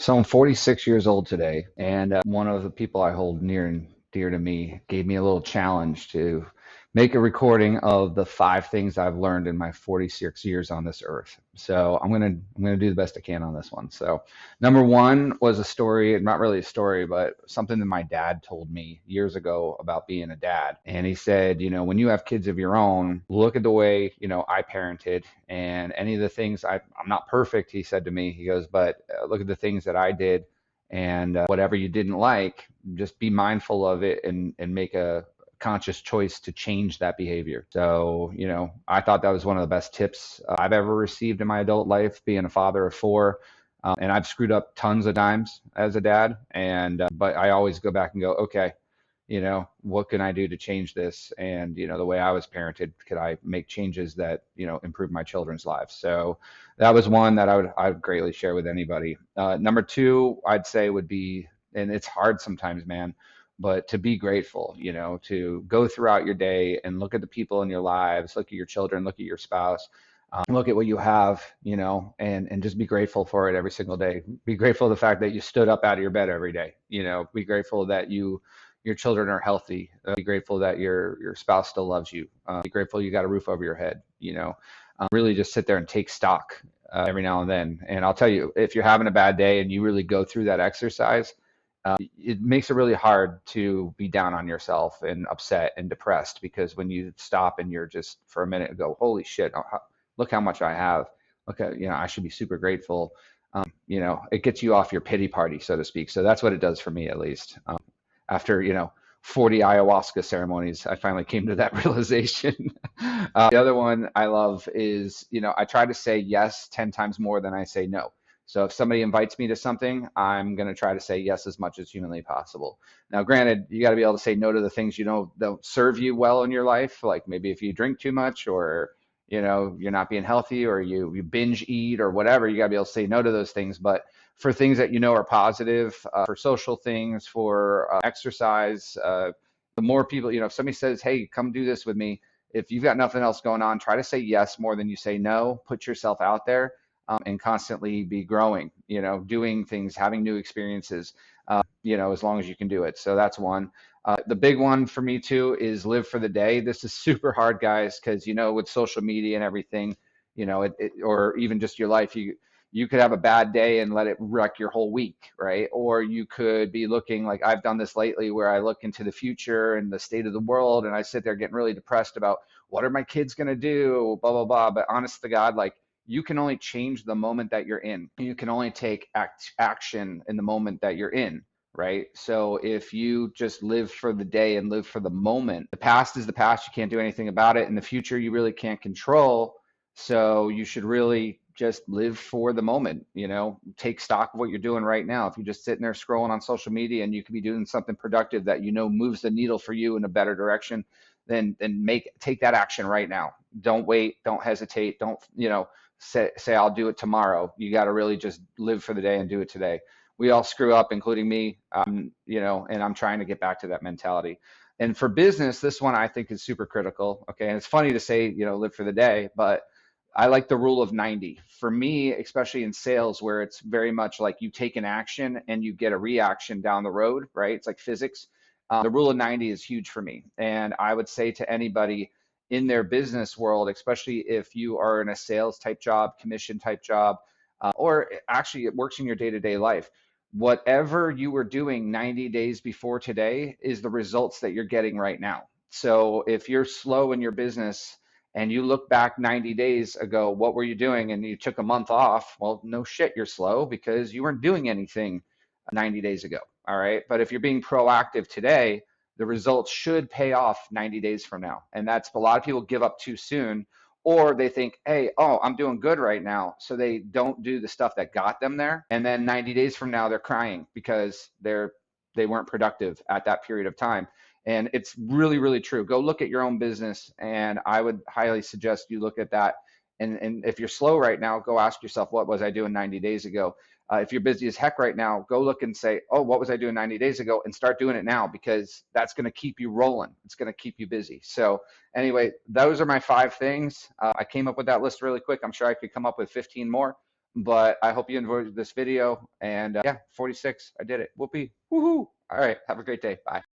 So I'm 46 years old today, and one of the people I hold near and dear to me gave me a little challenge to make a recording of the 5 things I've learned in my 46 years on this earth. So I'm gonna do the best I can on this one. So number one was a story, not really a story, but something that my dad told me years ago about being a dad. And he said, when you have kids of your own, look at the way, I parented and any of the things I'm not perfect, he said to me, he goes, but look at the things that I did and whatever you didn't like, just be mindful of it and make a conscious choice to change that behavior. So, I thought that was one of the best tips I've ever received in my adult life, being a father of four. And I've screwed up tons of times as a dad, and but I always go back and go, okay, what can I do to change this? And, the way I was parented, could I make changes that, improve my children's lives? So that was one that I would greatly share with anybody. Number two, I'd say would be, and it's hard sometimes, man, but to be grateful, to go throughout your day and look at the people in your lives, look at your children, look at your spouse, look at what you have, and just be grateful for it every single day. Be grateful for the fact that you stood up out of your bed every day. Be grateful that your children are healthy. Be grateful that your spouse still loves you. Be grateful you got a roof over your head. Really just sit there and take stock every now and then. And I'll tell you, if you're having a bad day and you really go through that exercise, it makes it really hard to be down on yourself and upset and depressed, because when you stop and you're just for a minute go, holy shit, look how much I have. Look at, I should be super grateful. It gets you off your pity party, so to speak. So that's what it does for me, at least. After, 40 ayahuasca ceremonies, I finally came to that realization. The other one I love is, I try to say yes 10 times more than I say no. So if somebody invites me to something, I'm going to try to say yes as much as humanly possible. Now, granted, you got to be able to say no to the things you know don't serve you well in your life, like maybe if you drink too much, or you're not being healthy, or you binge eat or whatever. You got to be able to say no to those things. But for things that are positive, for social things, for exercise, the more people, if somebody says, hey, come do this with me, if you've got nothing else going on, try to say yes more than you say no. Put yourself out there, and constantly be growing, doing things, having new experiences, as long as you can do it. So that's one. The big one for me too is live for the day. This is super hard, guys, because, with social media and everything, or even just your life, you could have a bad day and let it wreck your whole week, right? Or you could be looking, like I've done this lately, where I look into the future and the state of the world, and I sit there getting really depressed about what are my kids going to do, blah, blah, blah. But honest to God, like, you can only change the moment that you're in. You can only take action in the moment that you're in, right? So if you just live for the day and live for the moment, the past is the past. You can't do anything about it. In the future, you really can't control. So you should really just live for the moment, take stock of what you're doing right now. If you're just sitting there scrolling on social media and you could be doing something productive that moves the needle for you in a better direction, then take that action right now. Don't wait, don't hesitate, don't, say I'll do it tomorrow. You got to really just live for the day and do it today. We all screw up, including me, and I'm trying to get back to that mentality. And for business, this one I think is super critical. Okay. And it's funny to say, live for the day, but I like the rule of 90. For me, especially in sales, where it's very much like you take an action and you get a reaction down the road, right? It's like physics. The rule of 90 is huge for me. And I would say to anybody in their business world, especially if you are in a sales type job, commission type job, or actually it works in your day to day life, whatever you were doing 90 days before today is the results that you're getting right now. So if you're slow in your business, and you look back 90 days ago, what were you doing? And you took a month off. Well, no shit, you're slow because you weren't doing anything 90 days ago. All right. But if you're being proactive today, the results should pay off 90 days from now. And that's a lot of people give up too soon, or they think, hey, oh, I'm doing good right now. So they don't do the stuff that got them there. And then 90 days from now, they're crying because they weren't productive at that period of time. And it's really, really true. Go look at your own business, and I would highly suggest you look at that. And if you're slow right now, go ask yourself, what was I doing 90 days ago? If you're busy as heck right now, go look and say, oh, what was I doing 90 days ago? And start doing it now, because that's going to keep you rolling. It's going to keep you busy. So anyway, those are my 5 things. I came up with that list really quick. I'm sure I could come up with 15 more. But I hope you enjoyed this video. And yeah, 46, I did it. Whoopee. Woohoo. All right. Have a great day. Bye.